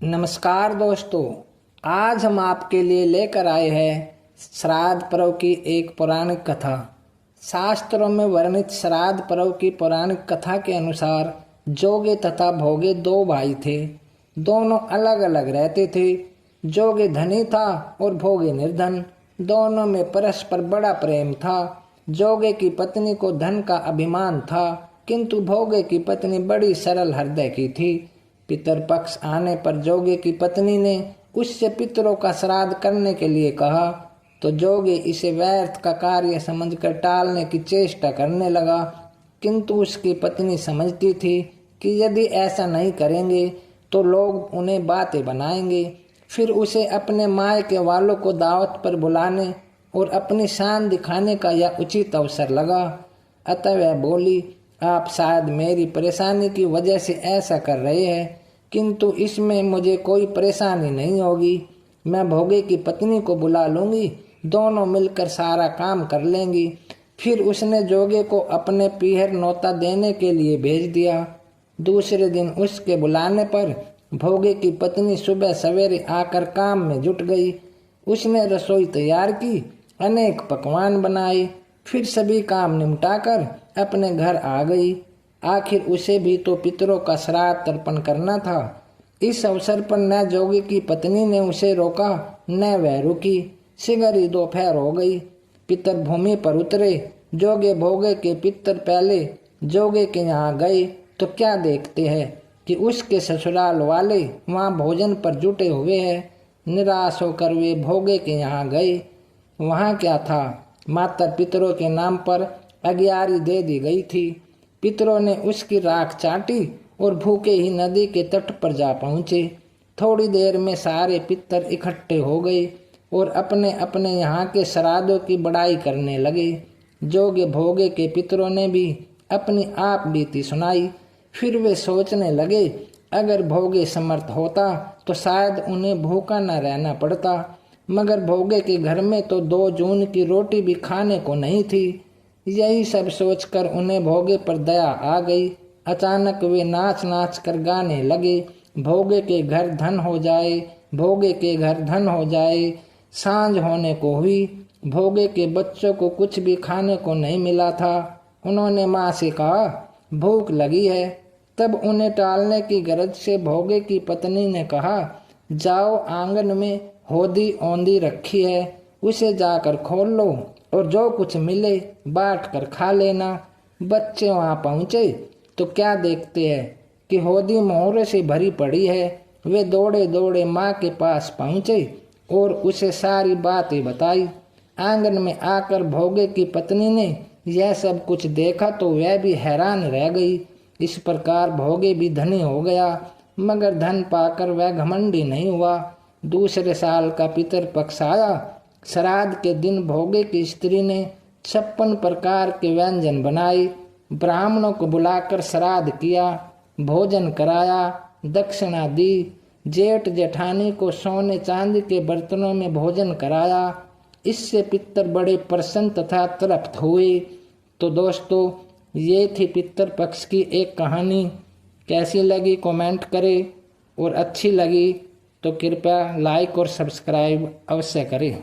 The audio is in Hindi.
नमस्कार दोस्तों, आज हम आपके लिए लेकर आए हैं श्राद्ध पर्व की एक पौराणिक कथा। शास्त्रों में वर्णित श्राद्ध पर्व की पौराणिक कथा के अनुसार जोगे तथा भोगे दो भाई थे। दोनों अलग अलग रहते थे। जोगे धनी था और भोगे निर्धन। दोनों में परस्पर बड़ा प्रेम था। जोगे की पत्नी को धन का अभिमान था, किंतु भोगे की पत्नी बड़ी सरल हृदय की थी। पितरपक्ष आने पर जोगे की पत्नी ने उससे पितरों का श्राद्ध करने के लिए कहा, तो जोगे इसे व्यर्थ का कार्य समझकर टालने की चेष्टा करने लगा। किंतु उसकी पत्नी समझती थी कि यदि ऐसा नहीं करेंगे तो लोग उन्हें बातें बनाएंगे। फिर उसे अपने मायके वालों को दावत पर बुलाने और अपनी शान दिखाने का यह उचित अवसर लगा। अतः वह बोली, आप शायद मेरी परेशानी की वजह से ऐसा कर रहे हैं, किंतु इसमें मुझे कोई परेशानी नहीं होगी। मैं भोगे की पत्नी को बुला लूंगी, दोनों मिलकर सारा काम कर लेंगी। फिर उसने जोगे को अपने पीहर नौता देने के लिए भेज दिया। दूसरे दिन उसके बुलाने पर भोगे की पत्नी सुबह सवेरे आकर काम में जुट गई। उसने रसोई तैयार की, अनेक पकवान बनाए, फिर सभी काम निपटाकर अपने घर आ गई। आखिर उसे भी तो पितरों का श्राद्ध तर्पण करना था। इस अवसर पर न जोगी की पत्नी ने उसे रोका, न वह रुकी। सिगरी दोपहर हो गई। पितर भूमि पर उतरे। जोगे भोगे के पितर पहले जोगे के यहाँ गए तो क्या देखते हैं कि उसके ससुराल वाले वहाँ भोजन पर जुटे हुए हैं। निराश होकर वे भोगे के यहाँ गए। वहाँ क्या था, माता पितरों के नाम पर अग्यारी दे दी गई थी। पितरों ने उसकी राख चाटी और भूखे ही नदी के तट पर जा पहुँचे। थोड़ी देर में सारे पितर इकट्ठे हो गए और अपने अपने यहाँ के श्राद्धों की बड़ाई करने लगे। जोगे भोगे के पितरों ने भी अपनी आप बीती सुनाई। फिर वे सोचने लगे, अगर भोगे समर्थ होता तो शायद उन्हें भूखा न रहना पड़ता, मगर भोगे के घर में तो 2 जून की रोटी भी खाने को नहीं थी। यही सब सोचकर उन्हें भोगे पर दया आ गई। अचानक वे नाच नाच कर गाने लगे, भोगे के घर धन हो जाए, भोगे के घर धन हो जाए। सांझ होने को हुई। भोगे के बच्चों को कुछ भी खाने को नहीं मिला था। उन्होंने माँ से कहा, भूख लगी है। तब उन्हें टालने की गरज से भोगे की पत्नी ने कहा, जाओ, आंगन में होदी औंधी रखी है, उसे जाकर खोल लो और जो कुछ मिले बांट कर खा लेना। बच्चे वहाँ पहुँचे तो क्या देखते हैं कि होदी मोहरे से भरी पड़ी है। वे दौड़े दौड़े माँ के पास पहुँचे और उसे सारी बातें बताई। आंगन में आकर भोगे की पत्नी ने यह सब कुछ देखा तो वह भी हैरान रह गई। इस प्रकार भोगे भी धनी हो गया, मगर धन पाकर वह घमंडी नहीं हुआ। दूसरे साल का पितर पक्ष आया। श्राद्ध के दिन भोगे की स्त्री ने 56 प्रकार के व्यंजन बनाए। ब्राह्मणों को बुलाकर श्राद्ध किया, भोजन कराया, दक्षिणा दी। जेठ जेठानी को सोने चांदी के बर्तनों में भोजन कराया। इससे पितर बड़े प्रसन्न तथा तृप्त हुए। तो दोस्तों, ये थी पितर पक्ष की एक कहानी। कैसी लगी कमेंट करें, और अच्छी लगी तो कृपया लाइक और सब्सक्राइब अवश्य करें।